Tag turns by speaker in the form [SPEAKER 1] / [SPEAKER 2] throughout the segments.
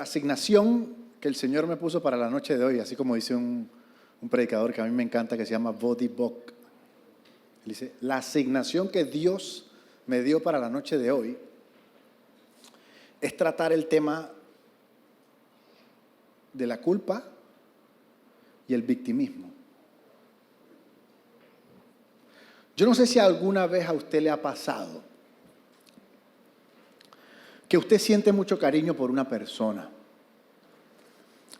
[SPEAKER 1] la asignación que el Señor me puso para la noche de hoy, así como dice un predicador que a mí me encanta, que se llama Voddie Baucham. Él dice, la asignación que Dios me dio para la noche de hoy es tratar el tema de la culpa y el victimismo. Yo no sé si alguna vez a usted le ha pasado que usted siente mucho cariño por una persona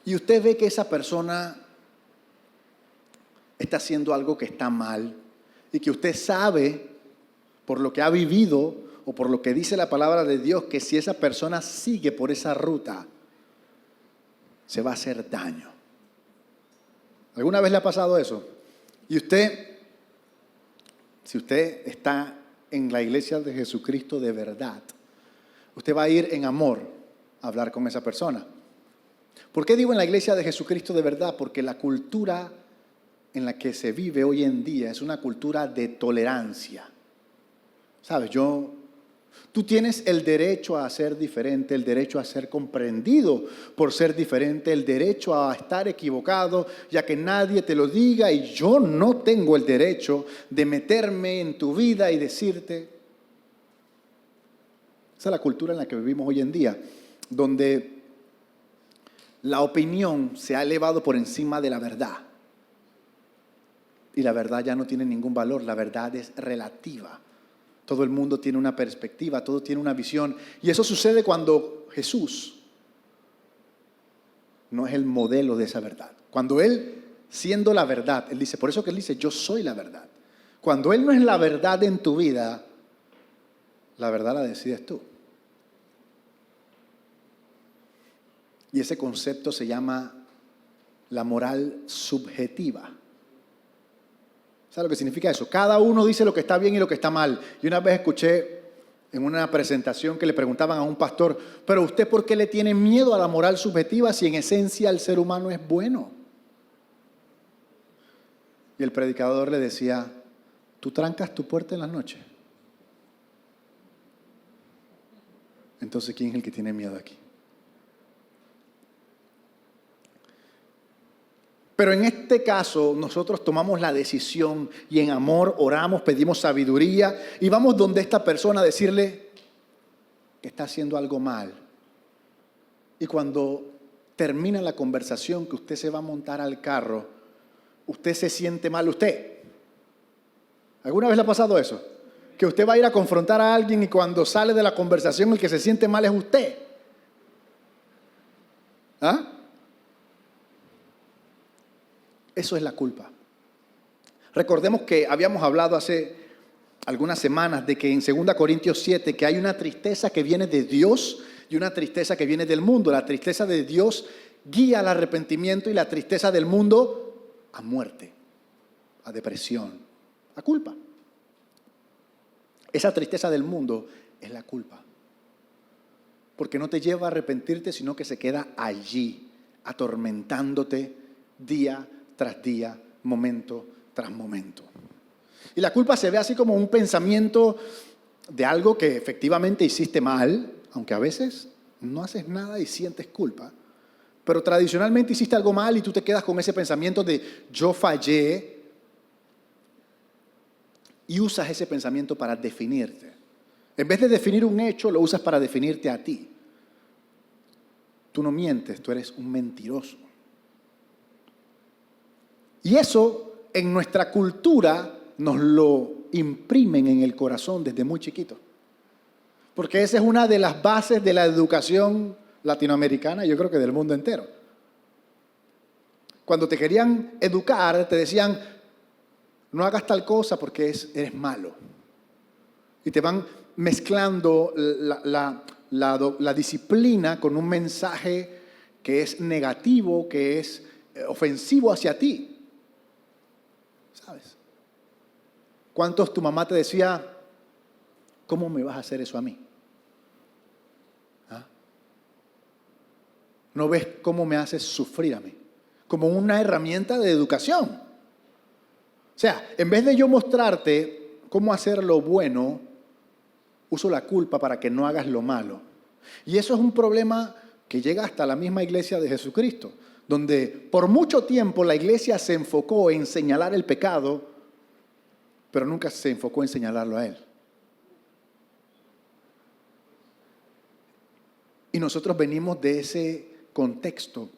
[SPEAKER 1] y usted ve que esa persona está haciendo algo que está mal y que usted sabe por lo que ha vivido o por lo que dice la palabra de Dios que si esa persona sigue por esa ruta se va a hacer daño. ¿Alguna vez le ha pasado eso? Y usted, si usted está en la iglesia de Jesucristo de verdad, usted va a ir en amor a hablar con esa persona. ¿Por qué digo en la iglesia de Jesucristo de verdad? Porque la cultura en la que se vive hoy en día es una cultura de tolerancia. ¿Sabes? Tú tienes el derecho a ser diferente, el derecho a ser comprendido por ser diferente, el derecho a estar equivocado, ya que nadie te lo diga, y yo no tengo el derecho de meterme en tu vida y decirte. Esa es la cultura en la que vivimos hoy en día, donde la opinión se ha elevado por encima de la verdad. Y la verdad ya no tiene ningún valor, la verdad es relativa. Todo el mundo tiene una perspectiva, todo tiene una visión. Y eso sucede cuando Jesús no es el modelo de esa verdad. Cuando Él, siendo la verdad, Él dice, por eso que Él dice, yo soy la verdad. Cuando Él no es la verdad en tu vida, la verdad la decides tú. Y ese concepto se llama la moral subjetiva. ¿Sabes lo que significa eso? Cada uno dice lo que está bien y lo que está mal. Y una vez escuché en una presentación que le preguntaban a un pastor, pero ¿usted por qué le tiene miedo a la moral subjetiva si en esencia el ser humano es bueno? Y el predicador le decía, ¿tú trancas tu puerta en la noche? Entonces, ¿quién es el que tiene miedo aquí? Pero en este caso nosotros tomamos la decisión y en amor oramos, pedimos sabiduría y vamos donde esta persona a decirle que está haciendo algo mal. Y cuando termina la conversación, que usted se va a montar al carro, usted se siente mal. ¿Usted? ¿Alguna vez le ha pasado eso? Que usted va a ir a confrontar a alguien y cuando sale de la conversación el que se siente mal es usted. ¿Ah? Eso es la culpa. Recordemos que habíamos hablado hace algunas semanas de que en 2 Corintios 7 que hay una tristeza que viene de Dios y una tristeza que viene del mundo. La tristeza de Dios guía al arrepentimiento y la tristeza del mundo a muerte, a depresión, a culpa. Esa tristeza del mundo es la culpa. Porque no te lleva a arrepentirte, sino que se queda allí, atormentándote día tras día, momento tras momento. Y la culpa se ve así como un pensamiento de algo que efectivamente hiciste mal, aunque a veces no haces nada y sientes culpa. Pero tradicionalmente hiciste algo mal y tú te quedas con ese pensamiento de yo fallé y usas ese pensamiento para definirte. En vez de definir un hecho, lo usas para definirte a ti. Tú no mientes, tú eres un mentiroso. Y eso en nuestra cultura nos lo imprimen en el corazón desde muy chiquito. Porque esa es una de las bases de la educación latinoamericana, yo creo que del mundo entero. Cuando te querían educar, te decían, no hagas tal cosa porque eres malo. Y te van mezclando la disciplina con un mensaje que es negativo, que es ofensivo hacia ti. ¿Sabes? ¿Cuántos tu mamá te decía, ¿cómo me vas a hacer eso a mí? ¿Ah? ¿No ves cómo me haces sufrir a mí? Como una herramienta de educación. O sea, en vez de yo mostrarte cómo hacer lo bueno, uso la culpa para que no hagas lo malo. Y eso es un problema que llega hasta la misma iglesia de Jesucristo, donde por mucho tiempo la iglesia se enfocó en señalar el pecado, pero nunca se enfocó en señalarlo a Él. Y nosotros venimos de ese contexto.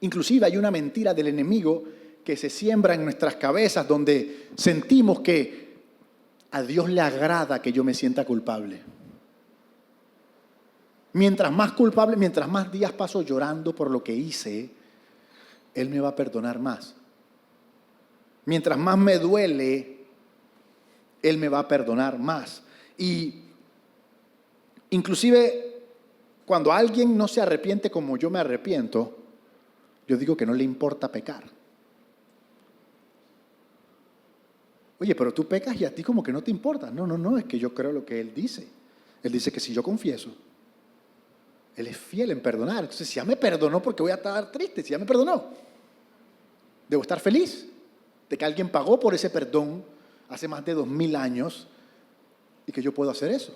[SPEAKER 1] Inclusive hay una mentira del enemigo que se siembra en nuestras cabezas donde sentimos que a Dios le agrada que yo me sienta culpable. Mientras más culpable, mientras más días paso llorando por lo que hice, Él me va a perdonar más. Mientras más me duele, Él me va a perdonar más. Y inclusive cuando alguien no se arrepiente como yo me arrepiento, yo digo que no le importa pecar. Oye, pero tú pecas y a ti como que no te importa. No, es que yo creo lo que Él dice. Él dice que si yo confieso, Él es fiel en perdonar. Entonces, si ya me perdonó, ¿por qué voy a estar triste? Si ya me perdonó, debo estar feliz de que alguien pagó por ese perdón hace más de 2000 años y que yo puedo hacer eso.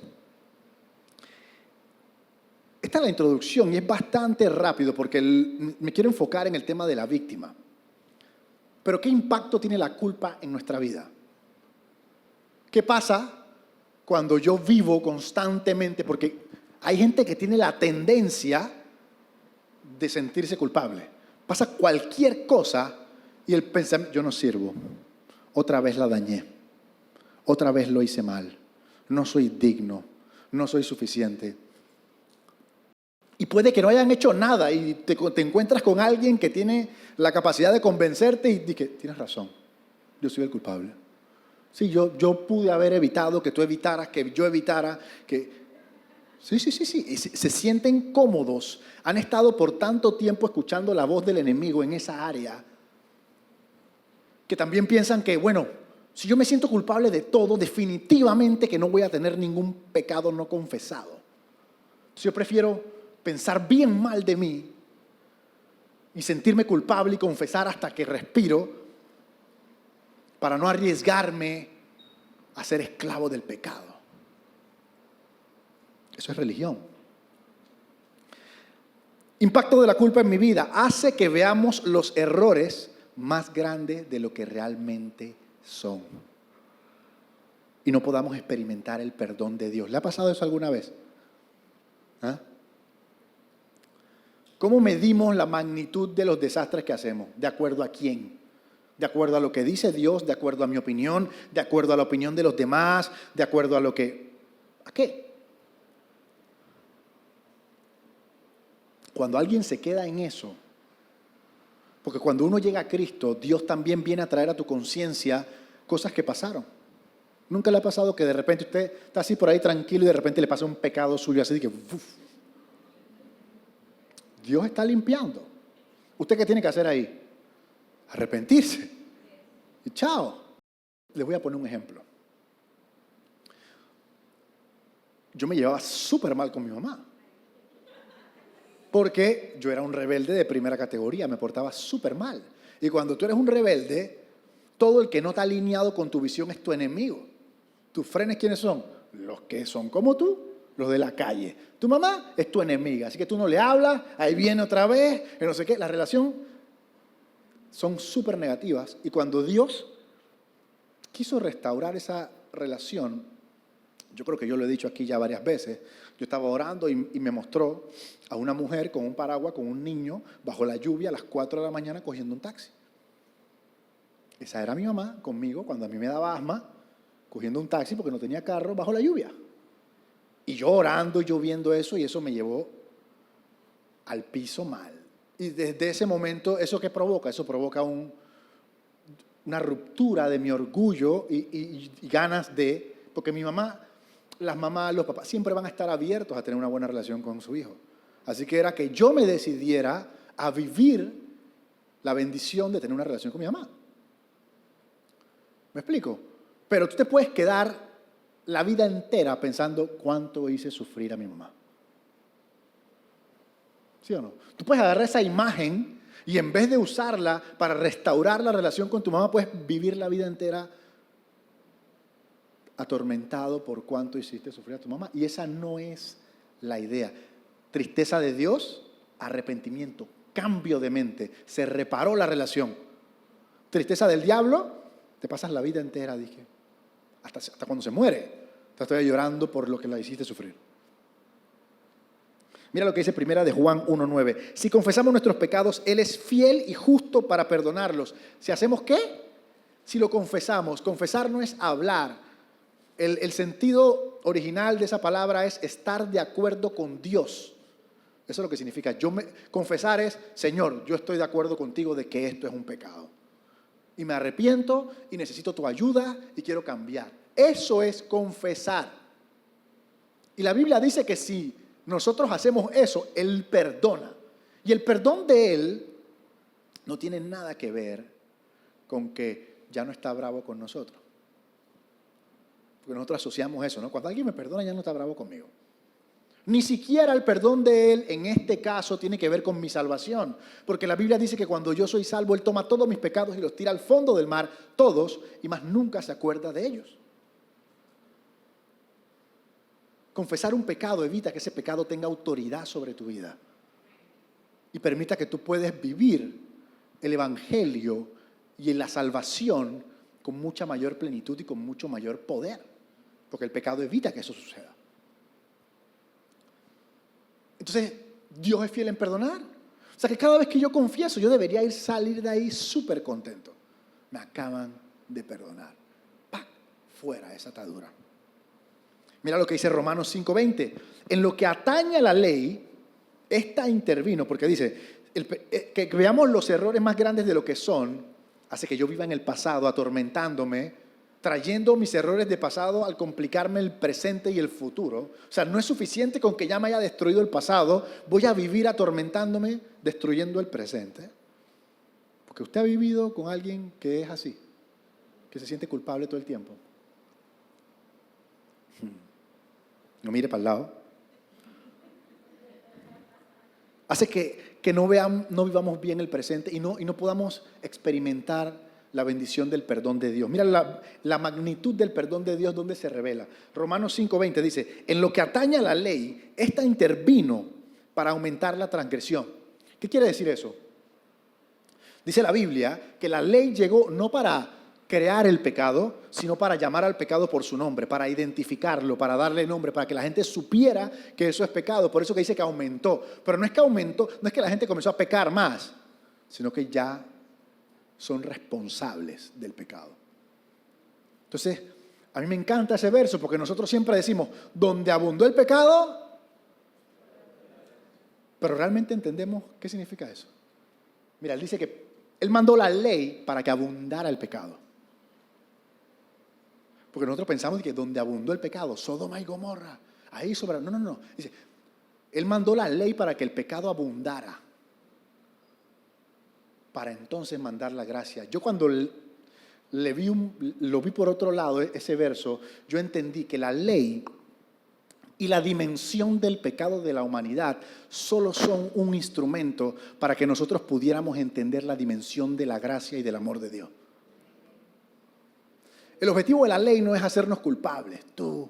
[SPEAKER 1] Esta es la introducción y es bastante rápido porque me quiero enfocar en el tema de la víctima. Pero ¿qué impacto tiene la culpa en nuestra vida? ¿Qué pasa cuando yo vivo constantemente? Porque hay gente que tiene la tendencia de sentirse culpable. Pasa cualquier cosa y el pensamiento, yo no sirvo, otra vez la dañé, otra vez lo hice mal, no soy digno, no soy suficiente. Y puede que no hayan hecho nada y te encuentras con alguien que tiene la capacidad de convencerte y dice, tienes razón, yo soy el culpable. Sí, yo pude haber evitado que tú evitaras, que yo evitara, que... Sí. Y se sienten cómodos. Han estado por tanto tiempo escuchando la voz del enemigo en esa área que también piensan que, bueno, si yo me siento culpable de todo, definitivamente que no voy a tener ningún pecado no confesado. Entonces yo prefiero pensar bien mal de mí y sentirme culpable y confesar hasta que respiro para no arriesgarme a ser esclavo del pecado. Eso es religión. Impacto de la culpa en mi vida hace que veamos los errores más grandes de lo que realmente son y no podamos experimentar el perdón de Dios. ¿Le ha pasado eso alguna vez? ¿Ah? ¿Cómo medimos la magnitud de los desastres que hacemos? ¿De acuerdo a quién? ¿De acuerdo a lo que dice Dios? ¿De acuerdo a mi opinión? ¿De acuerdo a la opinión de los demás? ¿De acuerdo a lo que... ¿A qué? Cuando alguien se queda en eso, porque cuando uno llega a Cristo, Dios también viene a traer a tu conciencia cosas que pasaron. ¿Nunca le ha pasado que de repente usted está así por ahí tranquilo y de repente le pasa un pecado suyo así de que... ¡uf! Dios está limpiando. ¿Usted qué tiene que hacer ahí? Arrepentirse. Y chao. Les voy a poner un ejemplo. Yo me llevaba súper mal con mi mamá. Porque yo era un rebelde de primera categoría, me portaba súper mal. Y cuando tú eres un rebelde, todo el que no está alineado con tu visión es tu enemigo. ¿Tus frenes quiénes son? Los que son como tú, los de la calle. Tu mamá es tu enemiga, así que tú no le hablas, ahí viene otra vez, y no sé qué. La relación son súper negativas. Y cuando Dios quiso restaurar esa relación, yo creo que yo lo he dicho aquí ya varias veces, yo estaba orando y me mostró a una mujer con un paraguas, con un niño, bajo la lluvia a las 4 de la mañana cogiendo un taxi. Esa era mi mamá conmigo cuando a mí me daba asma, cogiendo un taxi porque no tenía carro bajo la lluvia. Y yo orando y yo viendo eso y eso me llevó al piso mal. Y desde ese momento, ¿eso qué provoca? Eso provoca una ruptura de mi orgullo y ganas de... Porque mi mamá, las mamás, los papás siempre van a estar abiertos a tener una buena relación con su hijo. Así que era que yo me decidiera a vivir la bendición de tener una relación con mi mamá. ¿Me explico? Pero tú te puedes quedar la vida entera pensando cuánto hice sufrir a mi mamá. ¿Sí o no? Tú puedes agarrar esa imagen y en vez de usarla para restaurar la relación con tu mamá, puedes vivir la vida entera atormentado por cuánto hiciste sufrir a tu mamá. Y esa no es la idea. Tristeza de Dios, arrepentimiento, cambio de mente, se reparó la relación. Tristeza del diablo, te pasas la vida entera, dije, hasta cuando se muere, te estoy llorando por lo que la hiciste sufrir. Mira lo que dice primera de Juan 1:9. Si confesamos nuestros pecados, Él es fiel y justo para perdonarlos. ¿Si hacemos qué? Si lo confesamos. Confesar no es hablar. El sentido original de esa palabra es estar de acuerdo con Dios. Eso es lo que significa. Confesar es, Señor, yo estoy de acuerdo contigo de que esto es un pecado. Y me arrepiento y necesito tu ayuda y quiero cambiar. Eso es confesar. Y la Biblia dice que si nosotros hacemos eso, Él perdona. Y el perdón de Él no tiene nada que ver con que ya no está bravo con nosotros. Porque nosotros asociamos eso, ¿no? Cuando alguien me perdona, ya no está bravo conmigo. Ni siquiera el perdón de Él, en este caso, tiene que ver con mi salvación. Porque la Biblia dice que cuando yo soy salvo, Él toma todos mis pecados y los tira al fondo del mar, todos, y más nunca se acuerda de ellos. Confesar un pecado evita que ese pecado tenga autoridad sobre tu vida y permita que tú puedas vivir el evangelio y la salvación con mucha mayor plenitud y con mucho mayor poder, porque el pecado evita que eso suceda. Entonces, ¿Dios es fiel en perdonar? O sea que cada vez que yo confieso, yo debería salir de ahí súper contento. Me acaban de perdonar. ¡Pac! Fuera esa atadura. Mira lo que dice Romanos 5:20. En lo que atañe a la ley, esta intervino, porque dice, que veamos los errores más grandes de lo que son, hace que yo viva en el pasado, atormentándome, trayendo mis errores de pasado al complicarme el presente y el futuro. O sea, no es suficiente con que ya me haya destruido el pasado, voy a vivir atormentándome, destruyendo el presente. Porque usted ha vivido con alguien que es así, que se siente culpable todo el tiempo. No mire para el lado. Hace que no vivamos bien el presente y no podamos experimentar la bendición del perdón de Dios. Mira la magnitud del perdón de Dios donde se revela. Romanos 5:20 dice, en lo que atañe a la ley, esta intervino para aumentar la transgresión. ¿Qué quiere decir eso? Dice la Biblia que la ley llegó no para crear el pecado, sino para llamar al pecado por su nombre, para identificarlo, para darle nombre, para que la gente supiera que eso es pecado. Por eso que dice que aumentó. Pero no es que aumentó, no es que la gente comenzó a pecar más, sino que ya son responsables del pecado. Entonces, a mí me encanta ese verso porque nosotros siempre decimos, donde abundó el pecado, pero realmente entendemos qué significa eso. Mira, él dice que él mandó la ley para que abundara el pecado. Porque nosotros pensamos que donde abundó el pecado, Sodoma y Gomorra, ahí sobra. No. Dice, él mandó la ley para que el pecado abundara, para entonces mandar la gracia. Yo cuando lo vi por otro lado, ese verso, yo entendí que la ley y la dimensión del pecado de la humanidad solo son un instrumento para que nosotros pudiéramos entender la dimensión de la gracia y del amor de Dios. El objetivo de la ley no es hacernos culpables, tú,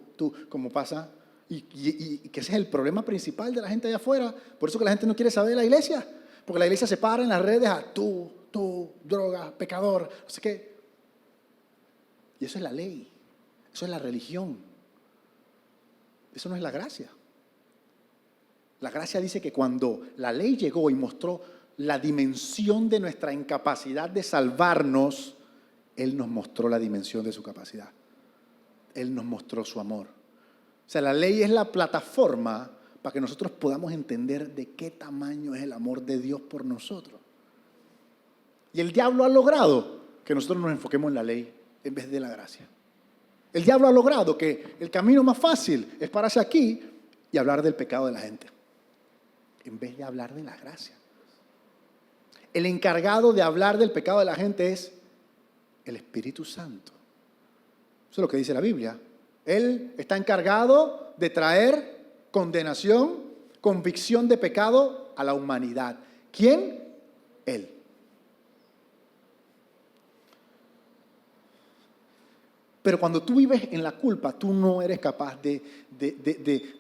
[SPEAKER 1] como pasa, y que ese es el problema principal de la gente allá afuera. Por eso que la gente no quiere saber de la iglesia, porque la iglesia se para en las redes a tú, droga, pecador, no sé qué. Y eso es la ley, eso es la religión. Eso no es la gracia. La gracia dice que cuando la ley llegó y mostró la dimensión de nuestra incapacidad de salvarnos, Él nos mostró la dimensión de su capacidad. Él nos mostró su amor. O sea, la ley es la plataforma para que nosotros podamos entender de qué tamaño es el amor de Dios por nosotros. Y el diablo ha logrado que nosotros nos enfoquemos en la ley en vez de la gracia. El diablo ha logrado que el camino más fácil es pararse aquí y hablar del pecado de la gente, en vez de hablar de la gracia. El encargado de hablar del pecado de la gente es el Espíritu Santo. Eso es lo que dice la Biblia. Él está encargado de traer condenación, convicción de pecado a la humanidad. ¿Quién? Él. Pero cuando tú vives en la culpa, tú no eres capaz de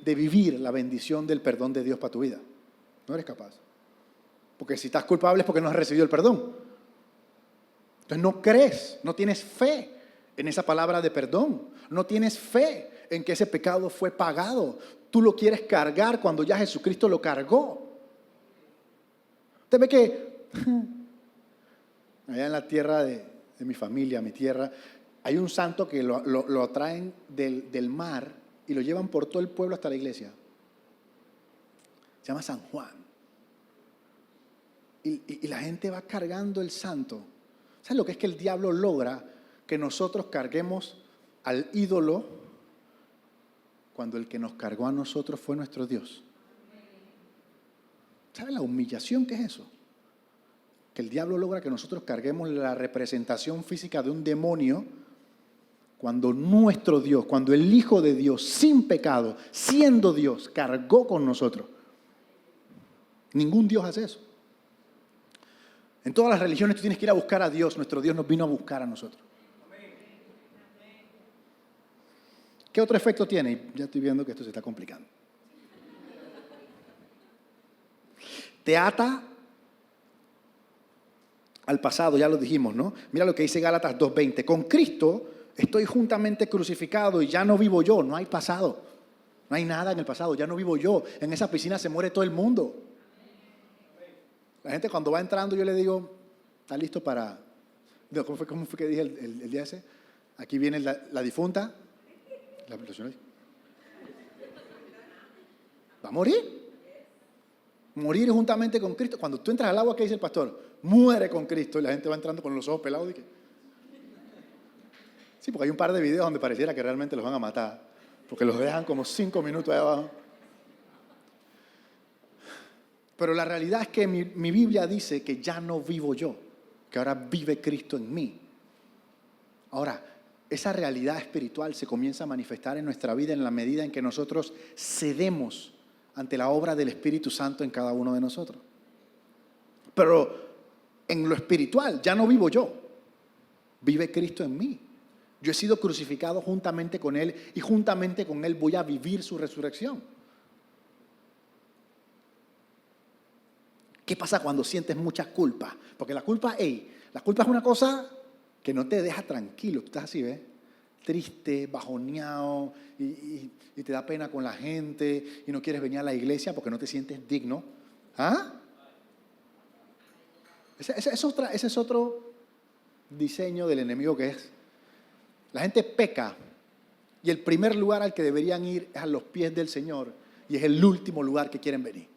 [SPEAKER 1] vivir la bendición del perdón de Dios para tu vida. No eres capaz. Porque si estás culpable es porque no has recibido el perdón. Entonces no crees, no tienes fe en esa palabra de perdón. No tienes fe en que ese pecado fue pagado. Tú lo quieres cargar cuando ya Jesucristo lo cargó. Usted ve que allá en la tierra de mi familia, mi tierra, hay un santo que lo traen del mar y lo llevan por todo el pueblo hasta la iglesia. Se llama San Juan. Y la gente va cargando el santo. ¿Sabes lo que es que el diablo logra que nosotros carguemos al ídolo cuando el que nos cargó a nosotros fue nuestro Dios? ¿Sabes la humillación que es eso? Que el diablo logra que nosotros carguemos la representación física de un demonio cuando nuestro Dios, cuando el Hijo de Dios, sin pecado, siendo Dios, cargó con nosotros. Ningún Dios hace eso. En todas las religiones tú tienes que ir a buscar a Dios. Nuestro Dios nos vino a buscar a nosotros. ¿Qué otro efecto tiene? Ya estoy viendo que esto se está complicando. Te ata al pasado, ya lo dijimos, ¿no? Mira lo que dice Gálatas 2:20. Con Cristo estoy juntamente crucificado y ya no vivo yo, no hay pasado. No hay nada en el pasado, ya no vivo yo. En esa piscina se muere todo el mundo. La gente cuando va entrando yo le digo, ¿está listo para...? ¿Cómo fue que dije el día ese? Aquí viene la difunta. ¿Va a morir? Morir juntamente con Cristo. Cuando tú entras al agua, ¿qué dice el pastor? Muere con Cristo. Y la gente va entrando con los ojos pelados. ¿De qué? Sí, porque hay un par de videos donde pareciera que realmente los van a matar. Porque los dejan como 5 minutos ahí abajo. Pero la realidad es que mi Biblia dice que ya no vivo yo, que ahora vive Cristo en mí. Ahora, esa realidad espiritual se comienza a manifestar en nuestra vida en la medida en que nosotros cedemos ante la obra del Espíritu Santo en cada uno de nosotros. Pero en lo espiritual ya no vivo yo, vive Cristo en mí. Yo he sido crucificado juntamente con Él y juntamente con Él voy a vivir su resurrección. ¿Qué pasa cuando sientes mucha culpa? Porque la culpa es una cosa que no te deja tranquilo. Tú estás así, ¿ves? Triste, bajoneado y te da pena con la gente y no quieres venir a la iglesia porque no te sientes digno. ¿Ah? Ese es otro diseño del enemigo que es. La gente peca y el primer lugar al que deberían ir es a los pies del Señor y es el último lugar que quieren venir.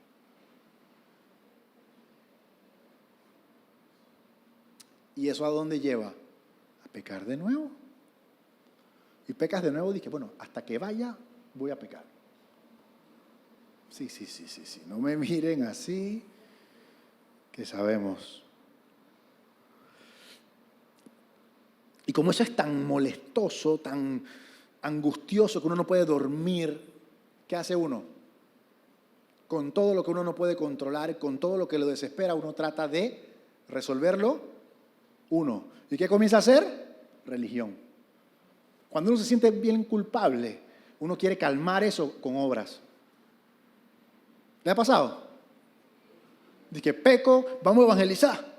[SPEAKER 1] ¿Y eso a dónde lleva? A pecar de nuevo. Y pecas de nuevo, dije, bueno, hasta que vaya, voy a pecar. Sí. No me miren así, que sabemos. Y como eso es tan molestoso, tan angustioso, que uno no puede dormir, ¿qué hace uno? Con todo lo que uno no puede controlar, con todo lo que lo desespera, uno trata de resolverlo. ¿Y qué comienza a hacer? Religión. Cuando uno se siente bien culpable, uno quiere calmar eso con obras. ¿Le ha pasado? Dice que peco, vamos a evangelizar.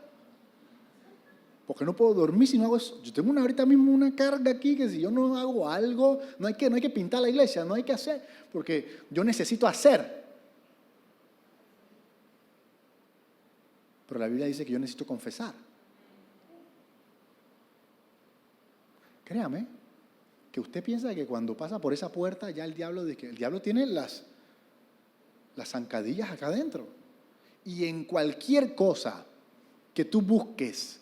[SPEAKER 1] Porque no puedo dormir si no hago eso. Yo tengo ahorita mismo una carga aquí que si yo no hago algo, no hay que pintar la iglesia, no hay que hacer, porque yo necesito hacer. Pero la Biblia dice que yo necesito confesar. Créame que usted piensa que cuando pasa por esa puerta ya el diablo tiene las zancadillas acá adentro. Y en cualquier cosa que tú busques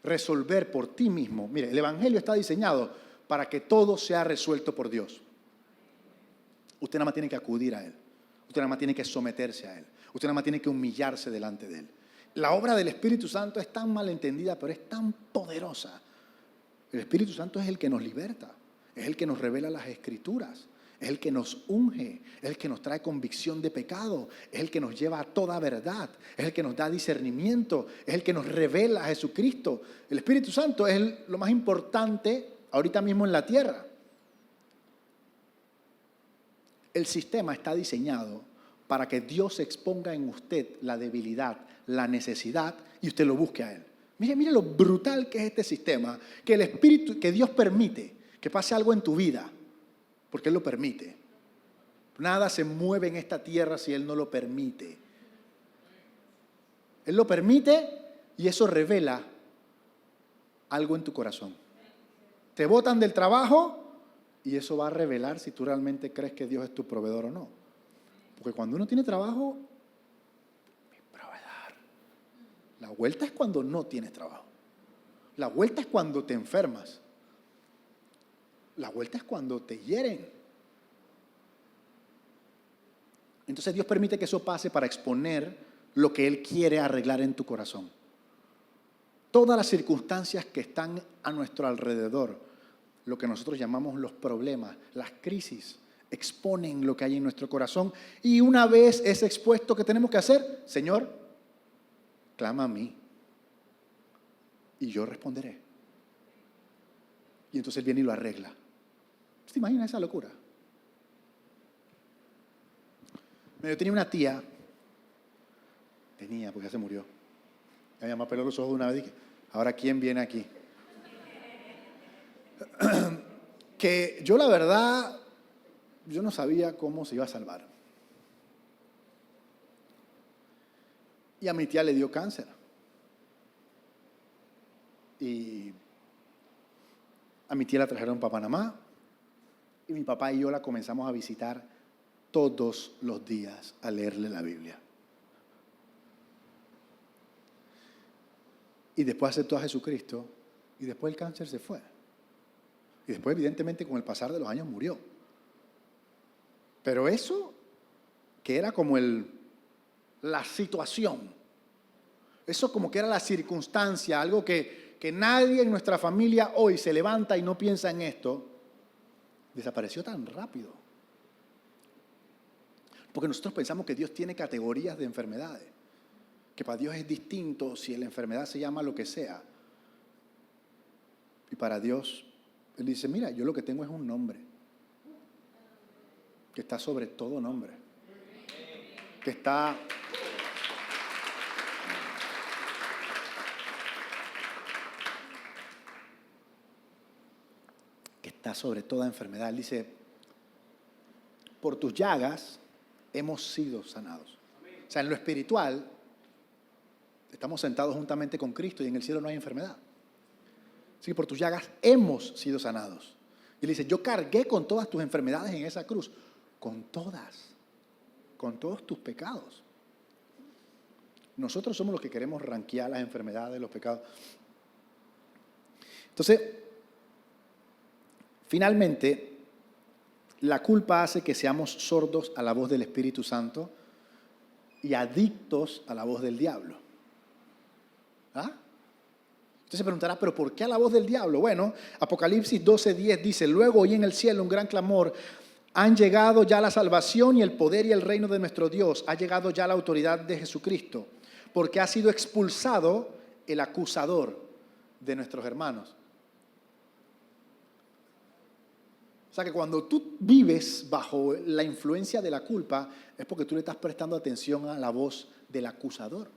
[SPEAKER 1] resolver por ti mismo, mire, el evangelio está diseñado para que todo sea resuelto por Dios. Usted nada más tiene que acudir a Él. Usted nada más tiene que someterse a Él. Usted nada más tiene que humillarse delante de Él. La obra del Espíritu Santo es tan malentendida, pero es tan poderosa. El Espíritu Santo es el que nos liberta, es el que nos revela las Escrituras, es el que nos unge, es el que nos trae convicción de pecado, es el que nos lleva a toda verdad, es el que nos da discernimiento, es el que nos revela a Jesucristo. El Espíritu Santo es lo más importante ahorita mismo en la tierra. El sistema está diseñado para que Dios exponga en usted la debilidad, la necesidad, y usted lo busque a Él. Mire lo brutal que es este sistema, que el Espíritu, que Dios permite que pase algo en tu vida, porque Él lo permite. Nada se mueve en esta tierra si Él no lo permite. Él lo permite y eso revela algo en tu corazón. Te botan del trabajo y eso va a revelar si tú realmente crees que Dios es tu proveedor o no. Porque cuando uno tiene trabajo, mi proveedor. La vuelta es cuando no tienes trabajo. La vuelta es cuando te enfermas. La vuelta es cuando te hieren. Entonces Dios permite que eso pase para exponer lo que Él quiere arreglar en tu corazón. Todas las circunstancias que están a nuestro alrededor, lo que nosotros llamamos los problemas, las crisis, exponen lo que hay en nuestro corazón. Y una vez es expuesto, ¿qué tenemos que hacer? Señor, clama a mí y yo responderé. Y entonces Él viene y lo arregla. ¿Se imagina esa locura? Yo tenía una tía, porque ya se murió. Mi mamá peló los ojos de una vez y dije, ahora ¿quién viene aquí? Que yo la verdad, yo no sabía cómo se iba a salvar. Y a mi tía le dio cáncer. Y a mi tía la trajeron para Panamá. Y mi papá y yo la comenzamos a visitar todos los días a leerle la Biblia. Y después aceptó a Jesucristo y después el cáncer se fue. Y después evidentemente con el pasar de los años murió. Pero eso que era como la situación, eso como que era la circunstancia, algo que nadie en nuestra familia hoy se levanta y no piensa en esto, desapareció tan rápido. Porque nosotros pensamos que Dios tiene categorías de enfermedades, que para Dios es distinto si la enfermedad se llama lo que sea. Y para Dios, Él dice, mira, yo lo que tengo es un nombre, que está sobre todo nombre, que está sobre toda enfermedad. Él dice, por tus llagas hemos sido sanados. O sea, en lo espiritual, estamos sentados juntamente con Cristo y en el cielo no hay enfermedad. Así que por tus llagas hemos sido sanados. Y él dice, yo cargué con todas tus enfermedades en esa cruz. Con todos tus pecados. Nosotros somos los que queremos ranquear las enfermedades, los pecados. Entonces, finalmente, la culpa hace que seamos sordos a la voz del Espíritu Santo y adictos a la voz del diablo. ¿Ah? Usted se preguntará, ¿pero por qué a la voz del diablo? Bueno, Apocalipsis 12:10 dice, luego oí en el cielo un gran clamor, han llegado ya la salvación y el poder y el reino de nuestro Dios, ha llegado ya la autoridad de Jesucristo, porque ha sido expulsado el acusador de nuestros hermanos. O sea que cuando tú vives bajo la influencia de la culpa, es porque tú le estás prestando atención a la voz del acusador.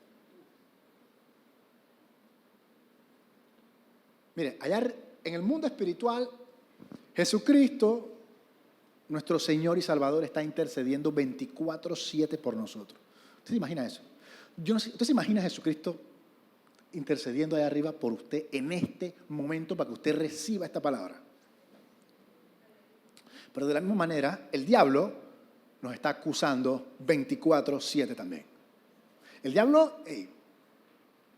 [SPEAKER 1] Mire, allá en el mundo espiritual, Jesucristo, nuestro Señor y Salvador, está intercediendo 24/7 por nosotros. ¿Usted se imagina eso? Yo no sé, ¿usted se imagina a Jesucristo intercediendo allá arriba por usted en este momento para que usted reciba esta palabra? Pero de la misma manera, el diablo nos está acusando 24/7 también. El diablo,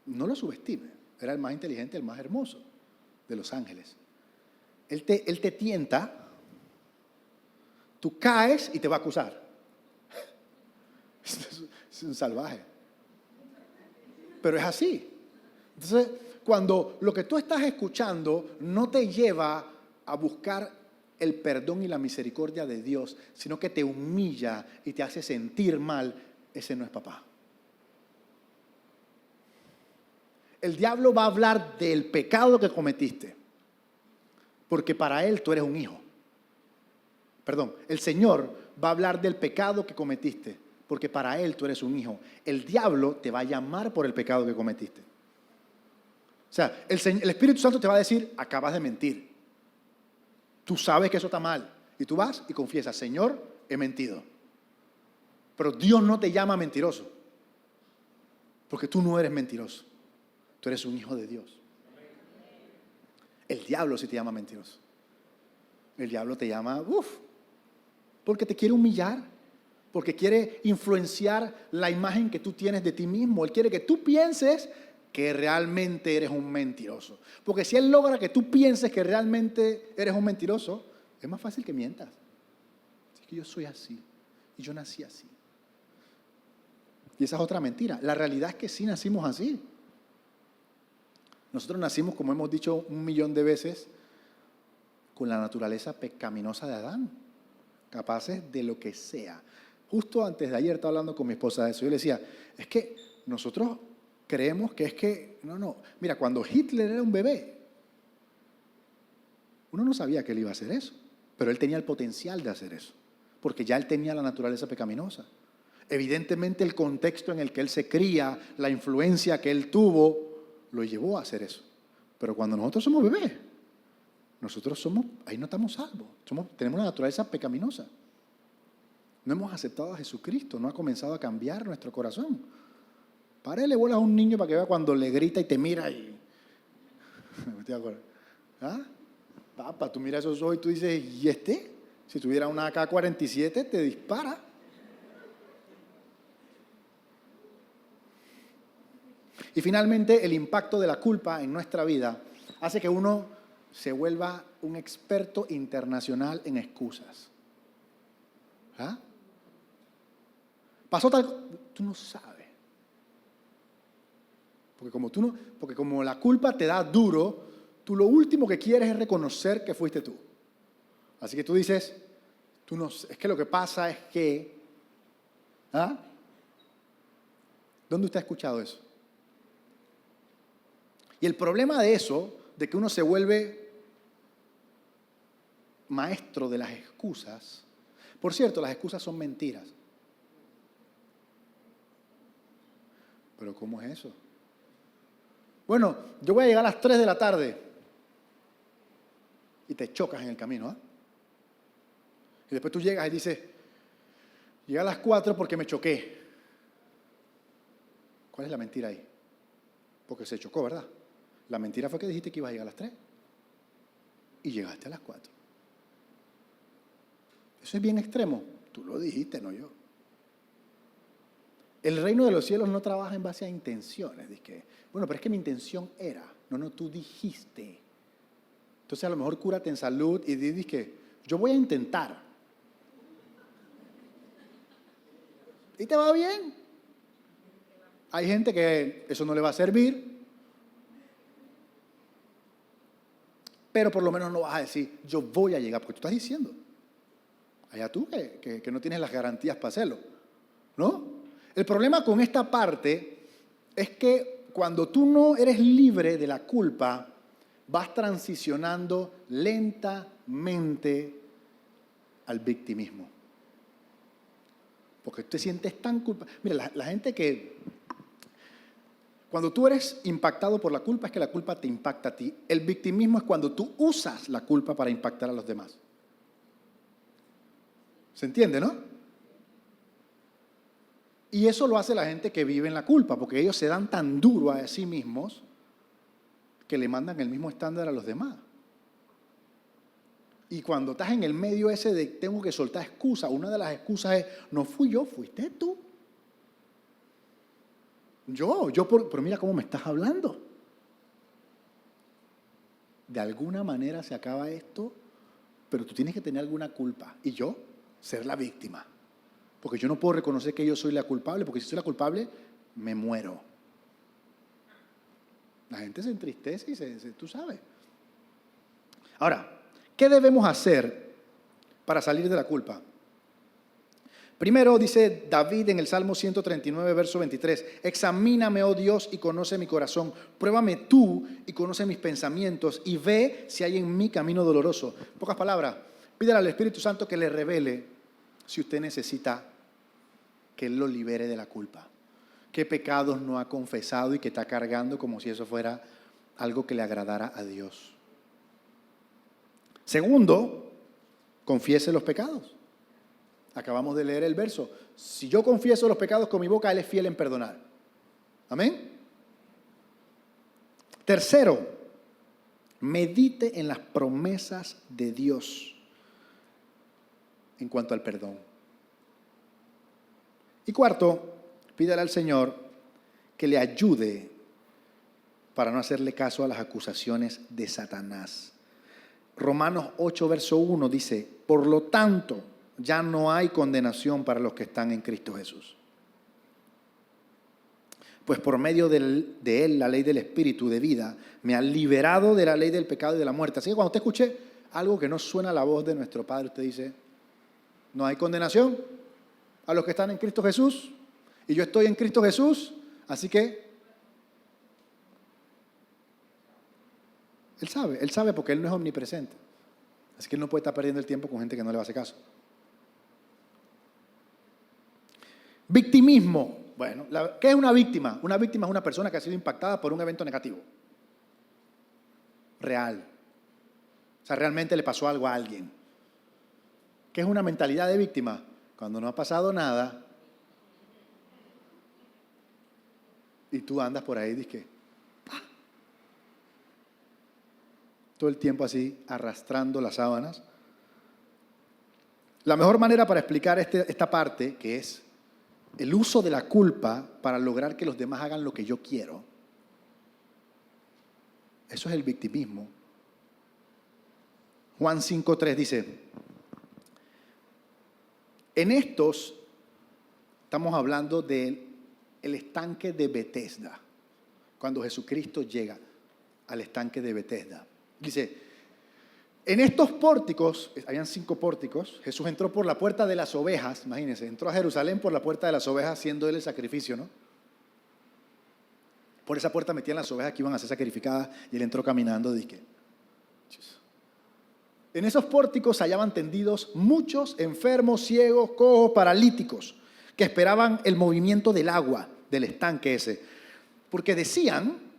[SPEAKER 1] no lo subestime, era el más inteligente, el más hermoso de los ángeles. Él te tienta, tú caes y te va a acusar. Es un salvaje. Pero es así. Entonces, cuando lo que tú estás escuchando no te lleva a buscar el perdón y la misericordia de Dios, sino que te humilla y te hace sentir mal, ese no es papá. El diablo va a hablar del pecado que cometiste, porque para Él tú eres un hijo. Perdón, el Señor va a hablar del pecado que cometiste, porque para Él tú eres un hijo. El diablo te va a llamar por el pecado que cometiste. O sea, el Espíritu Santo te va a decir, acabas de mentir. Tú sabes que eso está mal. Y tú vas y confiesas, Señor, he mentido. Pero Dios no te llama mentiroso, porque tú no eres mentiroso. Tú eres un hijo de Dios. El diablo sí te llama mentiroso. El diablo te llama, porque te quiere humillar, porque quiere influenciar la imagen que tú tienes de ti mismo. Él quiere que tú pienses que realmente eres un mentiroso. Porque si Él logra que tú pienses que realmente eres un mentiroso, es más fácil que mientas. Es que yo soy así y yo nací así. Y esa es otra mentira. La realidad es que sí nacimos así. Nosotros nacimos, como hemos dicho 1.000.000 de veces, con la naturaleza pecaminosa de Adán, capaces de lo que sea. Justo antes de ayer estaba hablando con mi esposa de eso. Yo le decía, es que nosotros creemos que es que, no. Mira, cuando Hitler era un bebé, uno no sabía que él iba a hacer eso, pero él tenía el potencial de hacer eso, porque ya él tenía la naturaleza pecaminosa. Evidentemente el contexto en el que él se cría, la influencia que él tuvo, lo llevó a hacer eso. Pero cuando nosotros somos bebés, ahí no estamos salvos. Tenemos una naturaleza pecaminosa. No hemos aceptado a Jesucristo, no ha comenzado a cambiar nuestro corazón. Párele bolas a un niño para que vea cuando le grita y te mira y... ¿Te acuerdas? ¿Ah? Papá, tú miras esos ojos y tú dices, ¿y este? Si tuviera una AK-47 te dispara. Y finalmente, el impacto de la culpa en nuestra vida hace que uno se vuelva un experto internacional en excusas. ¿Ah? Pasó tal... Tú no sabes. Porque como la culpa te da duro, tú lo último que quieres es reconocer que fuiste tú. Así que tú dices, es que lo que pasa es que... ¿Ah? ¿Dónde usted ha escuchado eso? Y el problema de eso, de que uno se vuelve maestro de las excusas, por cierto, las excusas son mentiras. ¿Pero cómo es eso? Bueno, yo voy a llegar a las 3 de la tarde y te chocas en el camino, ¿ah? Y después tú llegas y dices, llegué a las 4 porque me choqué. ¿Cuál es la mentira ahí? Porque se chocó, ¿verdad? La mentira fue que dijiste que ibas a llegar a las 3 y llegaste a las 4. Eso es bien extremo. Tú lo dijiste, no yo. El reino de los cielos no trabaja en base a intenciones. Dice, bueno, pero es que mi intención era. No, tú dijiste. Entonces a lo mejor cúrate en salud y dices que yo voy a intentar. ¿Y te va bien? Hay gente que eso no le va a servir. Pero por lo menos no vas a decir, yo voy a llegar, porque tú estás diciendo. Allá tú que no tienes las garantías para hacerlo, ¿no? El problema con esta parte es que cuando tú no eres libre de la culpa, vas transicionando lentamente al victimismo. Porque tú te sientes tan culpable. Mira, la gente que... Cuando tú eres impactado por la culpa es que la culpa te impacta a ti. El victimismo es cuando tú usas la culpa para impactar a los demás. ¿Se entiende, no? Y eso lo hace la gente que vive en la culpa, porque ellos se dan tan duro a sí mismos que le mandan el mismo estándar a los demás. Y cuando estás en el medio ese de tengo que soltar excusas, una de las excusas es, no fui yo, fuiste tú. Pero mira cómo me estás hablando. De alguna manera se acaba esto, pero tú tienes que tener alguna culpa. Y yo, ser la víctima. Porque yo no puedo reconocer que yo soy la culpable, porque si soy la culpable, me muero. La gente se entristece y tú sabes. Ahora, ¿qué debemos hacer para salir de la culpa? Primero dice David en el Salmo 139, verso 23, examíname, oh Dios, y conoce mi corazón. Pruébame tú y conoce mis pensamientos y ve si hay en mí camino doloroso. En pocas palabras, pídale al Espíritu Santo que le revele si usted necesita que Él lo libere de la culpa. ¿Qué pecados no ha confesado y que está cargando como si eso fuera algo que le agradara a Dios? Segundo, confiese los pecados. Acabamos de leer el verso. Si yo confieso los pecados con mi boca, Él es fiel en perdonar. Amén. Tercero, medite en las promesas de Dios en cuanto al perdón. Y cuarto, pídale al Señor que le ayude para no hacerle caso a las acusaciones de Satanás. Romanos 8, verso 1 dice, por lo tanto, ya no hay condenación para los que están en Cristo Jesús. Pues por medio de Él, la ley del Espíritu de vida, me ha liberado de la ley del pecado y de la muerte. Así que cuando usted escuche algo que no suena a la voz de nuestro Padre, usted dice, no hay condenación a los que están en Cristo Jesús, y yo estoy en Cristo Jesús, así que Él sabe porque Él no es omnipresente. Así que Él no puede estar perdiendo el tiempo con gente que no le va a hacer caso. Victimismo. Bueno, ¿qué es una víctima? Una víctima es una persona que ha sido impactada por un evento negativo. Real. O sea, realmente le pasó algo a alguien. ¿Qué es una mentalidad de víctima? Cuando no ha pasado nada y tú andas por ahí y dices, todo el tiempo así, arrastrando las sábanas. La mejor manera para explicar esta parte, que es el uso de la culpa para lograr que los demás hagan lo que yo quiero, eso es el victimismo. Juan 5:3 dice, en estos estamos hablando del estanque de Betesda, cuando Jesucristo llega al estanque de Betesda. Dice, en estos pórticos, habían 5 pórticos, Jesús entró por la puerta de las ovejas, imagínense, entró a Jerusalén por la puerta de las ovejas, siendo Él el sacrificio, ¿no? Por esa puerta metían las ovejas que iban a ser sacrificadas y Él entró caminando, dije. En esos pórticos se hallaban tendidos muchos enfermos, ciegos, cojos, paralíticos, que esperaban el movimiento del agua, del estanque ese, porque decían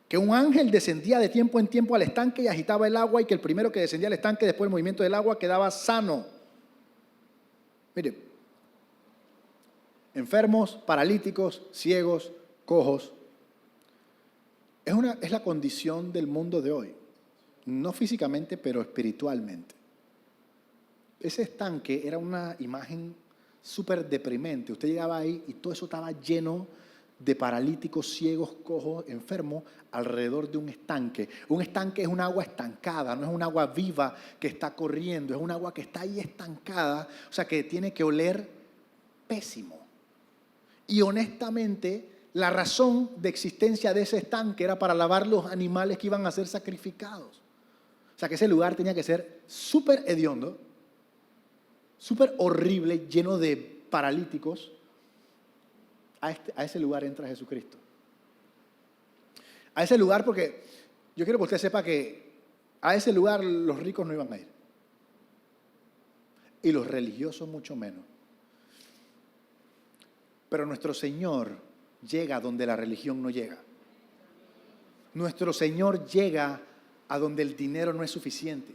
[SPEAKER 1] que un ángel descendía de tiempo en tiempo al estanque y agitaba el agua y que el primero que descendía al estanque después del movimiento del agua quedaba sano. Mire, enfermos, paralíticos, ciegos, cojos. Es la condición del mundo de hoy. No físicamente, pero espiritualmente. Ese estanque era una imagen súper deprimente. Usted llegaba ahí y todo eso estaba lleno de paralíticos, ciegos, cojos, enfermos, alrededor de un estanque. Un estanque es un agua estancada, no es un agua viva que está corriendo, es un agua que está ahí estancada, o sea que tiene que oler pésimo. Y honestamente, la razón de existencia de ese estanque era para lavar los animales que iban a ser sacrificados. O sea que ese lugar tenía que ser súper hediondo, súper horrible, lleno de paralíticos. A ese lugar entra Jesucristo. A ese lugar, porque yo quiero que usted sepa que a ese lugar los ricos no iban a ir. Y los religiosos mucho menos. Pero nuestro Señor llega donde la religión no llega. Nuestro Señor llega a donde el dinero no es suficiente.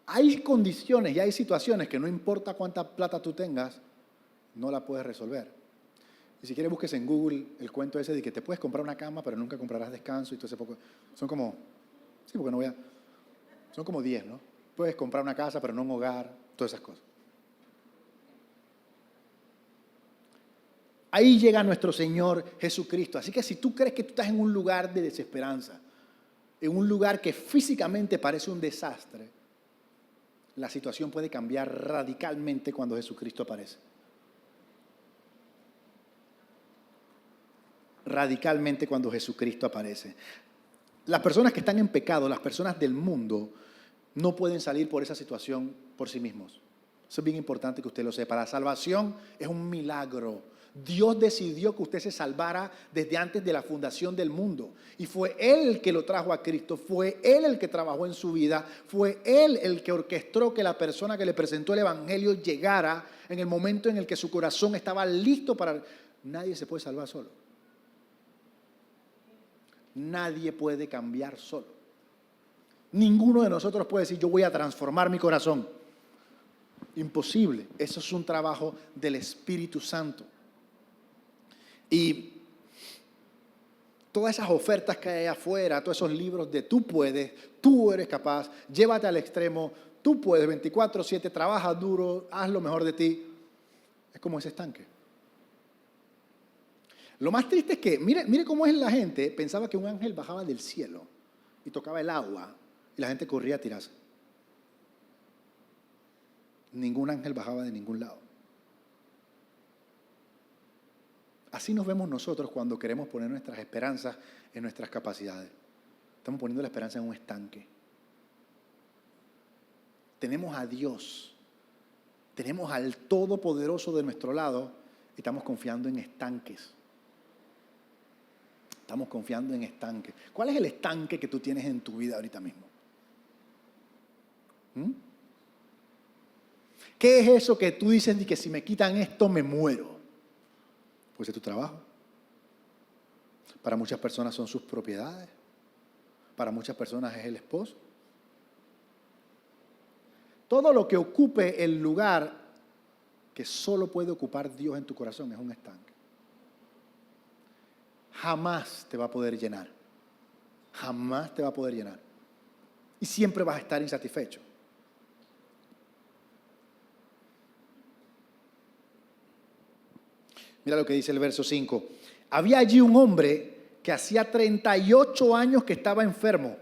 [SPEAKER 1] Hay condiciones y hay situaciones que no importa cuánta plata tú tengas, no la puedes resolver. Y si quieres busques en Google el cuento ese de que te puedes comprar una cama, pero nunca comprarás descanso y todo ese poco. Son como, sí, porque no voy a, son como 10, ¿no? Puedes comprar una casa, pero no un hogar, todas esas cosas. Ahí llega nuestro Señor Jesucristo. Así que si tú crees que tú estás en un lugar de desesperanza, en un lugar que físicamente parece un desastre, la situación puede cambiar radicalmente cuando Jesucristo aparece. Radicalmente cuando Jesucristo aparece. Las personas que están en pecado, las personas del mundo, no pueden salir por esa situación por sí mismos. Eso es bien importante que usted lo sepa. La salvación es un milagro. Dios decidió que usted se salvara desde antes de la fundación del mundo. Y fue Él el que lo trajo a Cristo. Fue Él el que trabajó en su vida. Fue Él el que orquestó que la persona que le presentó el Evangelio llegara en el momento en el que su corazón estaba listo para... Nadie se puede salvar solo. Nadie puede cambiar solo. Ninguno de nosotros puede decir, yo voy a transformar mi corazón. Imposible. Eso es un trabajo del Espíritu Santo. Y todas esas ofertas que hay allá afuera, todos esos libros de tú puedes, tú eres capaz, llévate al extremo, tú puedes, 24/7, trabaja duro, haz lo mejor de ti. Es como ese estanque. Lo más triste es que, mire cómo es la gente, pensaba que un ángel bajaba del cielo y tocaba el agua y la gente corría a tirarse. Ningún ángel bajaba de ningún lado. Así nos vemos nosotros cuando queremos poner nuestras esperanzas en nuestras capacidades. Estamos poniendo la esperanza en un estanque. Tenemos a Dios, tenemos al Todopoderoso de nuestro lado y estamos confiando en estanques. Estamos confiando en estanques. ¿Cuál es el estanque que tú tienes en tu vida ahorita mismo? ¿Qué es eso que tú dices de que si me quitan esto me muero? Pues es tu trabajo. Para muchas personas son sus propiedades. Para muchas personas es el esposo. Todo lo que ocupe el lugar que solo puede ocupar Dios en tu corazón es un estanque. Jamás te va a poder llenar. Jamás te va a poder llenar. Y siempre vas a estar insatisfecho. Mira lo que dice el verso 5. Había allí un hombre que hacía 38 años que estaba enfermo.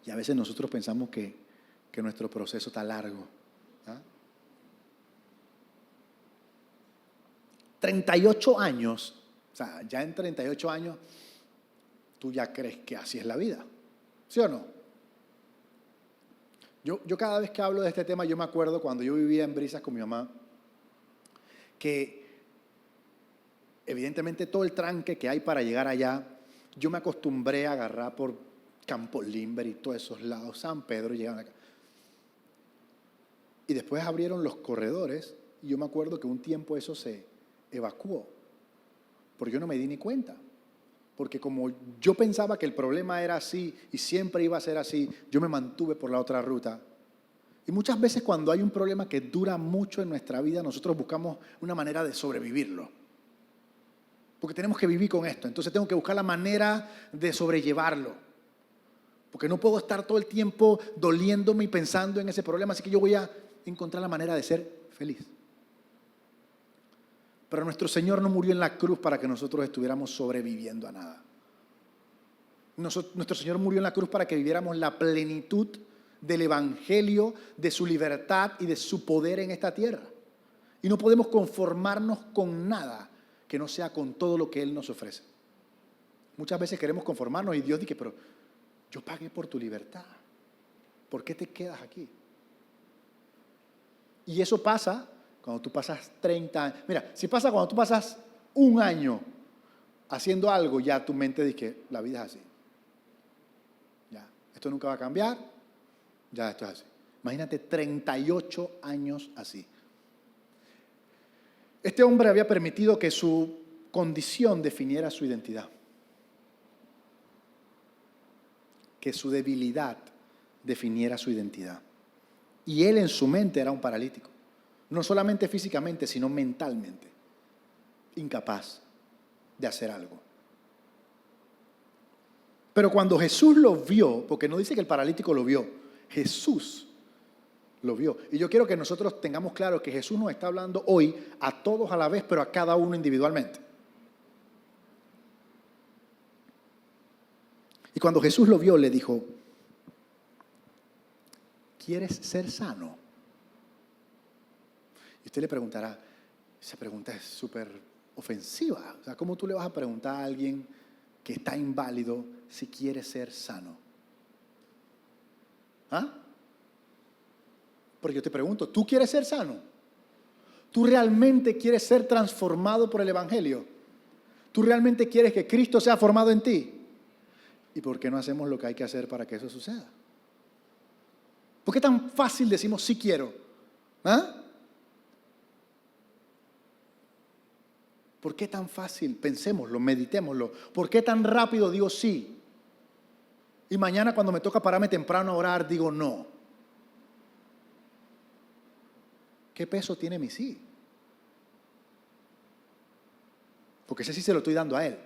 [SPEAKER 1] Y a veces nosotros pensamos que nuestro proceso está largo. 38 años, o sea, ya en 38 años, tú ya crees que así es la vida. ¿Sí o no? Yo cada vez que hablo de este tema, yo me acuerdo cuando yo vivía en Brisas con mi mamá, que evidentemente todo el tranque que hay para llegar allá, yo me acostumbré a agarrar por Campo Limber y todos esos lados, San Pedro, llegaban acá. Y después abrieron los corredores y yo me acuerdo que un tiempo eso se evacuó, porque yo no me di ni cuenta. Porque como yo pensaba que el problema era así y siempre iba a ser así, yo me mantuve por la otra ruta. Y muchas veces cuando hay un problema que dura mucho en nuestra vida, nosotros buscamos una manera de sobrevivirlo. Porque tenemos que vivir con esto, entonces tengo que buscar la manera de sobrellevarlo. Porque no puedo estar todo el tiempo doliéndome y pensando en ese problema, así que yo voy a encontrar la manera de ser feliz. Pero nuestro Señor no murió en la cruz para que nosotros estuviéramos sobreviviendo a nada. Nuestro Señor murió en la cruz para que viviéramos la plenitud del Evangelio, de su libertad y de su poder en esta tierra. Y no podemos conformarnos con nada que no sea con todo lo que Él nos ofrece. Muchas veces queremos conformarnos y Dios dice, pero yo pagué por tu libertad. ¿Por qué te quedas aquí? Y eso pasa cuando tú pasas 30 años. Mira, si pasa cuando tú pasas un año haciendo algo, ya tu mente dice que la vida es así. Ya, esto nunca va a cambiar, ya esto es así. Imagínate 38 años así. Este hombre había permitido que su condición definiera su identidad. Que su debilidad definiera su identidad. Y él en su mente era un paralítico. No solamente físicamente, sino mentalmente. Incapaz de hacer algo. Pero cuando Jesús lo vio, porque no dice que el paralítico lo vio, Jesús lo vio. Y yo quiero que nosotros tengamos claro que Jesús nos está hablando hoy a todos a la vez, pero a cada uno individualmente. Y cuando Jesús lo vio, le dijo, ¿quieres ser sano? Y usted le preguntará, esa pregunta es súper ofensiva. O sea, ¿cómo tú le vas a preguntar a alguien que está inválido si quiere ser sano? ¿Ah? Porque yo te pregunto, ¿tú quieres ser sano? ¿Tú realmente quieres ser transformado por el Evangelio? ¿Tú realmente quieres que Cristo sea formado en ti? ¿Y por qué no hacemos lo que hay que hacer para que eso suceda? ¿Por qué tan fácil decimos sí quiero? ¿Ah? ¿Por qué tan fácil? Pensémoslo, meditémoslo. ¿Por qué tan rápido digo sí? Y mañana cuando me toca pararme temprano a orar, digo no. ¿Qué peso tiene mi sí? Porque ese sí se lo estoy dando a Él.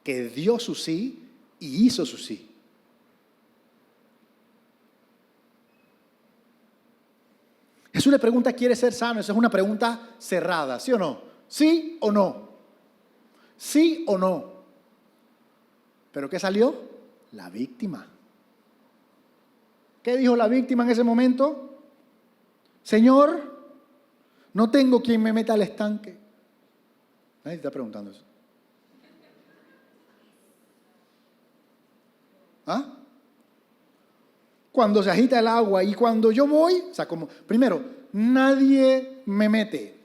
[SPEAKER 1] Que dio su sí y hizo su sí. Jesús le pregunta, ¿quiere ser sano? Esa es una pregunta cerrada, ¿sí o no? ¿Sí o no? ¿Sí o no? ¿Pero qué salió? La víctima. ¿Qué dijo la víctima en ese momento? Señor, no tengo quien me meta al estanque. Nadie te está preguntando eso. ¿Ah? Cuando se agita el agua y cuando yo voy, o sea, como, primero, nadie me mete.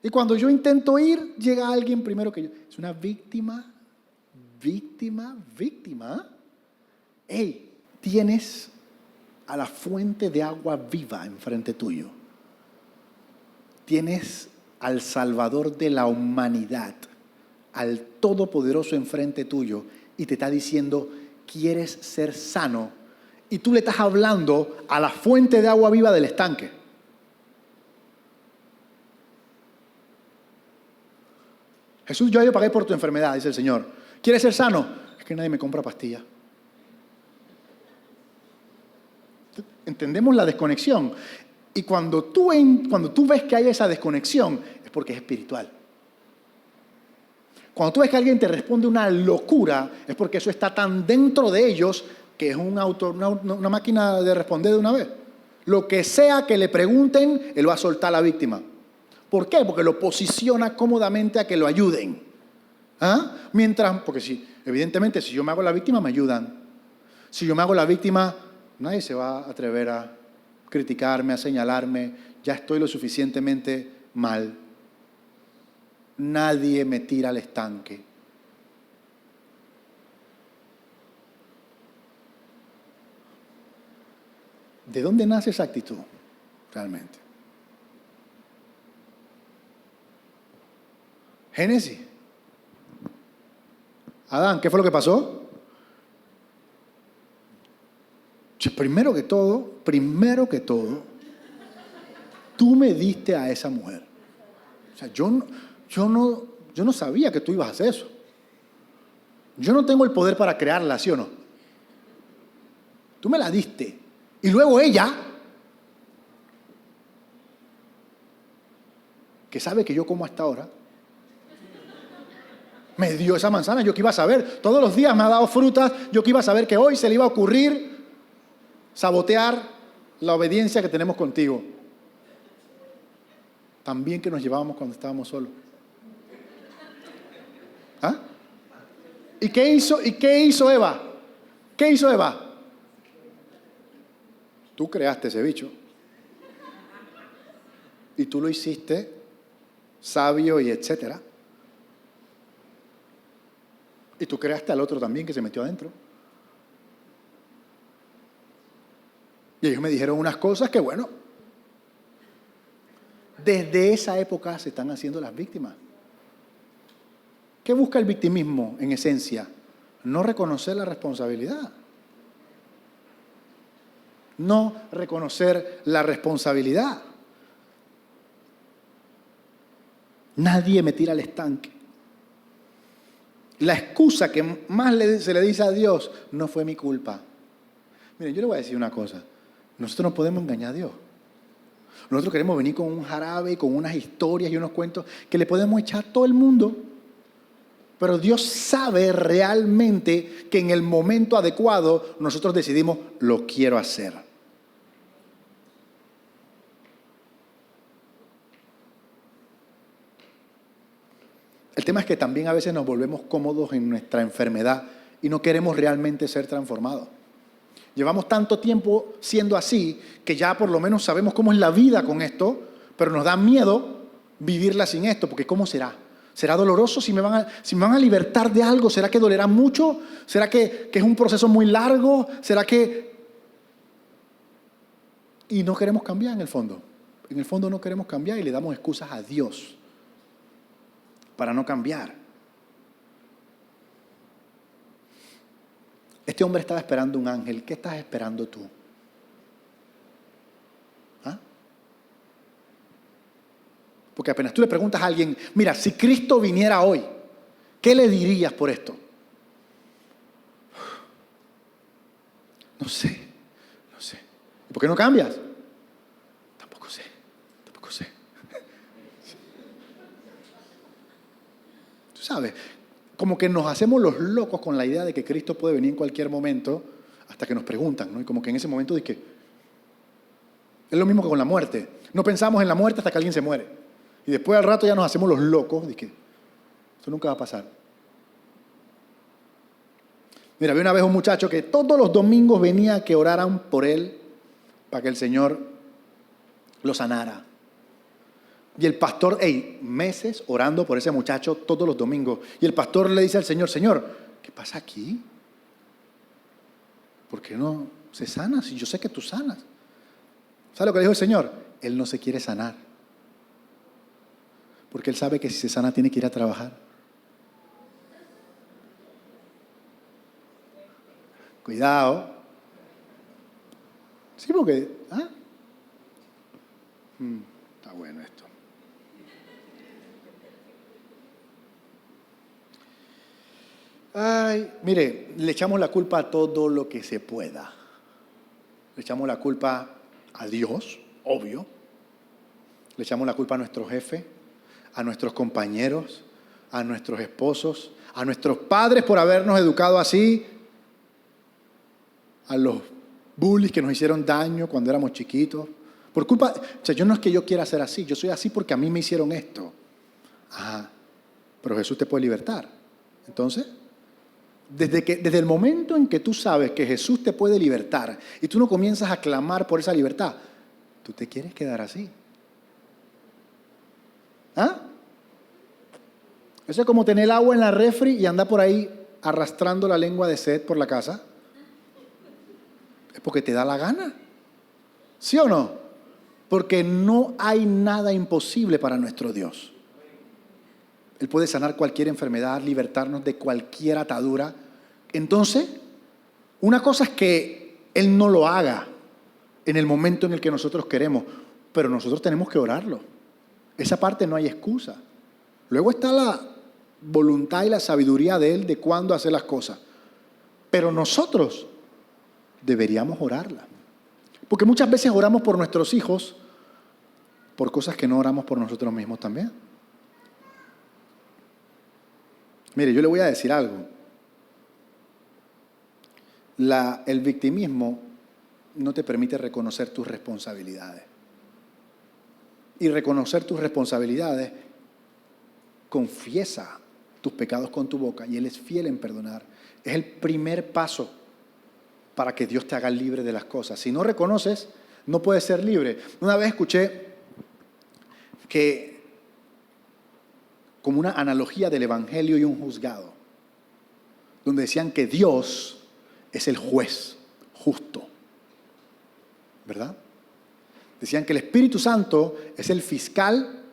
[SPEAKER 1] Y cuando yo intento ir, llega alguien primero que yo. Es una víctima. Hey, tienes a la fuente de agua viva enfrente tuyo. Tienes al Salvador de la humanidad, al Todopoderoso enfrente tuyo, y te está diciendo, ¿quieres ser sano? Y tú le estás hablando a la fuente de agua viva del estanque. Jesús, yo pagué por tu enfermedad, dice el Señor. ¿Quieres ser sano? Es que nadie me compra pastillas. ¿Entendemos la desconexión? Y cuando tú ves que hay esa desconexión, es porque es espiritual. Cuando tú ves que alguien te responde una locura, es porque eso está tan dentro de ellos que es una máquina de responder de una vez. Lo que sea que le pregunten, él va a soltar a la víctima. ¿Por qué? Porque lo posiciona cómodamente a que lo ayuden. ¿Ah? Porque evidentemente, si yo me hago la víctima, me ayudan. Si yo me hago la víctima, nadie se va a atrever a criticarme, a señalarme. Ya estoy lo suficientemente mal. Nadie me tira al estanque. ¿De dónde nace esa actitud realmente? Génesis. Adán, ¿qué fue lo que pasó? Primero que todo, tú me diste a esa mujer. O sea, yo no sabía que tú ibas a hacer eso. Yo no tengo el poder para crearla, ¿sí o no? Tú me la diste. Y luego ella, que sabe que yo como hasta ahora, me dio esa manzana. Yo que iba a saber, todos los días me ha dado frutas, yo que iba a saber que hoy se le iba a ocurrir sabotear la obediencia que tenemos contigo. También que nos llevábamos cuando estábamos solos. ¿Ah? ¿Y qué hizo Eva? ¿Qué hizo Eva? Tú creaste ese bicho. Y tú lo hiciste sabio y etcétera. Y tú creaste al otro también que se metió adentro. Y ellos me dijeron unas cosas que, bueno, desde esa época se están haciendo las víctimas. ¿Qué busca el victimismo en esencia? No reconocer la responsabilidad. No reconocer la responsabilidad. Nadie me tira al estanque. La excusa que más se le dice a Dios, no fue mi culpa. Miren, yo le voy a decir una cosa. Nosotros no podemos engañar a Dios. Nosotros queremos venir con un jarabe, con unas historias y unos cuentos que le podemos echar a todo el mundo. Pero Dios sabe realmente que en el momento adecuado nosotros decidimos, lo quiero hacer. El tema es que también a veces nos volvemos cómodos en nuestra enfermedad y no queremos realmente ser transformados. Llevamos tanto tiempo siendo así que ya por lo menos sabemos cómo es la vida con esto, pero nos da miedo vivirla sin esto, porque ¿cómo será? ¿Será doloroso si me van a libertar de algo? ¿Será que dolerá mucho? ¿Será que es un proceso muy largo? ¿Será que...? Y no queremos cambiar en el fondo. En el fondo no queremos cambiar y le damos excusas a Dios para no cambiar. Este hombre estaba esperando un ángel. ¿Qué estás esperando tú? ¿Ah? Porque apenas tú le preguntas a alguien, mira, si Cristo viniera hoy, ¿qué le dirías por esto? No sé. ¿Y por qué no cambias? Tampoco sé. Tú sabes, como que nos hacemos los locos con la idea de que Cristo puede venir en cualquier momento hasta que nos preguntan, ¿no? Y como que en ese momento es lo mismo que con la muerte. No pensamos en la muerte hasta que alguien se muere. Y después al rato ya nos hacemos los locos de que esto nunca va a pasar. Mira, había una vez un muchacho que todos los domingos venía a que oraran por él para que el Señor lo sanara. Y el pastor, meses orando por ese muchacho todos los domingos. Y el pastor le dice al Señor, Señor, ¿qué pasa aquí? ¿Por qué no se sana? Si yo sé que tú sanas. ¿Sabes lo que le dijo el Señor? Él no se quiere sanar. Porque él sabe que si se sana tiene que ir a trabajar. Cuidado. Sí, porque... está bueno esto. Ay, mire, le echamos la culpa a todo lo que se pueda. Le echamos la culpa a Dios, obvio. Le echamos la culpa a nuestro jefe, a nuestros compañeros, a nuestros esposos, a nuestros padres por habernos educado así, a los bullies que nos hicieron daño cuando éramos chiquitos. Por culpa, yo no es que yo quiera ser así, yo soy así porque a mí me hicieron esto. Pero Jesús te puede libertar. Entonces, desde el momento en que tú sabes que Jesús te puede libertar y tú no comienzas a clamar por esa libertad, tú te quieres quedar así. Eso es como tener agua en la refri y andar por ahí arrastrando la lengua de sed por la casa. Es porque te da la gana. ¿Sí o no? Porque no hay nada imposible para nuestro Dios. Él puede sanar cualquier enfermedad, libertarnos de cualquier atadura. Entonces, una cosa es que Él no lo haga en el momento en el que nosotros queremos, pero nosotros tenemos que orarlo. Esa parte no hay excusa. Luego está la voluntad y la sabiduría de Él de cuándo hacer las cosas. Pero nosotros deberíamos orarla. Porque muchas veces oramos por nuestros hijos por cosas que no oramos por nosotros mismos también. Mire, yo le voy a decir algo. El victimismo no te permite reconocer tus responsabilidades. Y reconocer tus responsabilidades, confiesa tus pecados con tu boca y Él es fiel en perdonar. Es el primer paso para que Dios te haga libre de las cosas. Si no reconoces, no puedes ser libre. Una vez escuché que, como una analogía del evangelio y un juzgado, donde decían que Dios es el juez justo, ¿verdad? Decían que el Espíritu Santo es el fiscal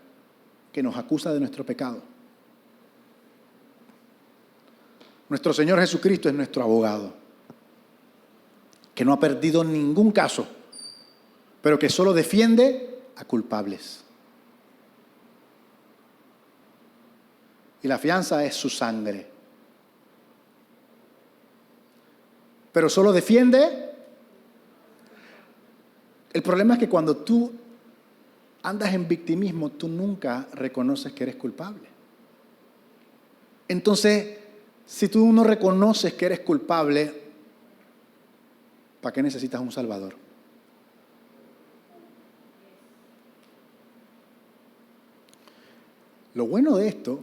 [SPEAKER 1] que nos acusa de nuestro pecado. Nuestro Señor Jesucristo es nuestro abogado, que no ha perdido ningún caso, pero que solo defiende a culpables. Y la fianza es su sangre. Pero solo defiende. El problema es que cuando tú andas en victimismo, tú nunca reconoces que eres culpable. Entonces, si tú no reconoces que eres culpable, ¿para qué necesitas un Salvador? Lo bueno de esto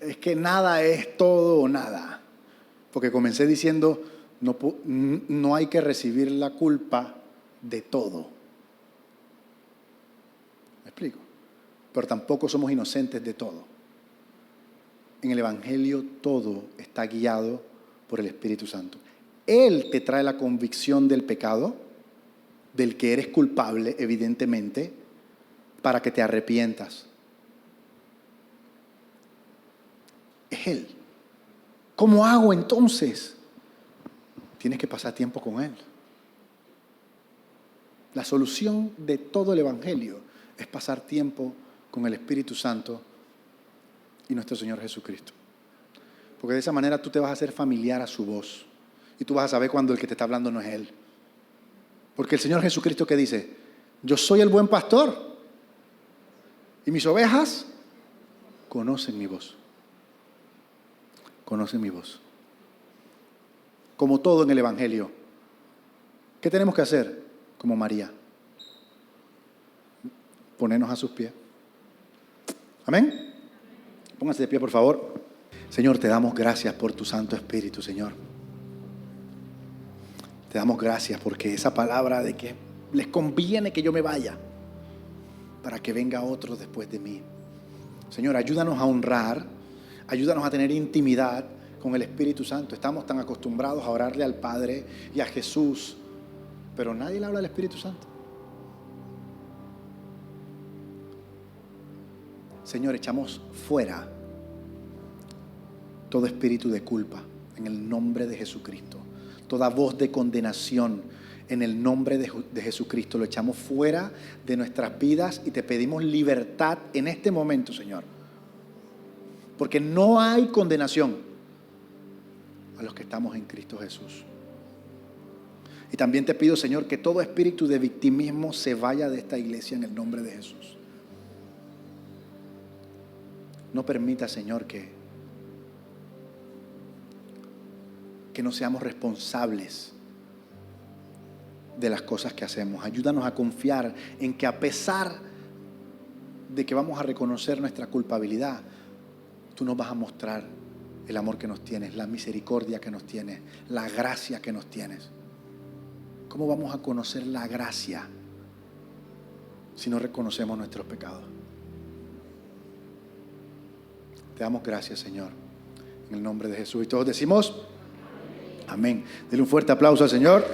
[SPEAKER 1] es que nada es todo o nada. Porque comencé diciendo, No hay que recibir la culpa de todo. ¿Me explico? Pero tampoco somos inocentes de todo. En el Evangelio todo está guiado por el Espíritu Santo. Él te trae la convicción del pecado, del que eres culpable, evidentemente, para que te arrepientas. Es Él. ¿Cómo hago entonces? Tienes que pasar tiempo con Él. La solución de todo el Evangelio es pasar tiempo con el Espíritu Santo y nuestro Señor Jesucristo. Porque de esa manera tú te vas a hacer familiar a su voz. Y tú vas a saber cuando el que te está hablando no es Él. Porque el Señor Jesucristo, ¿qué dice? Yo soy el buen pastor. Y mis ovejas conocen mi voz. Conocen mi voz. Como todo en el Evangelio. ¿Qué tenemos que hacer? Como María. Ponernos a sus pies. Amén. Pónganse de pie, por favor. Señor, te damos gracias por tu Santo Espíritu, Señor. Te damos gracias porque esa palabra de que les conviene que yo me vaya para que venga otro después de mí. Señor, ayúdanos a honrar, ayúdanos a tener intimidad con el Espíritu Santo. Estamos tan acostumbrados a orarle al Padre y a Jesús, pero nadie le habla al Espíritu Santo. Señor, echamos fuera todo espíritu de culpa en el nombre de Jesucristo. Toda voz de condenación en el nombre de Jesucristo lo echamos fuera de nuestras vidas y te pedimos libertad en este momento, Señor. Porque no hay condenación a los que estamos en Cristo Jesús. Y también te pido, Señor, que todo espíritu de victimismo se vaya de esta iglesia en el nombre de Jesús. No permita, Señor, que no seamos responsables de las cosas que hacemos. Ayúdanos a confiar en que a pesar de que vamos a reconocer nuestra culpabilidad, tú nos vas a mostrar el amor que nos tienes, la misericordia que nos tienes, la gracia que nos tienes. ¿Cómo vamos a conocer la gracia si no reconocemos nuestros pecados? Te damos gracias, Señor, en el nombre de Jesús. Y todos decimos amén. Denle un fuerte aplauso al Señor.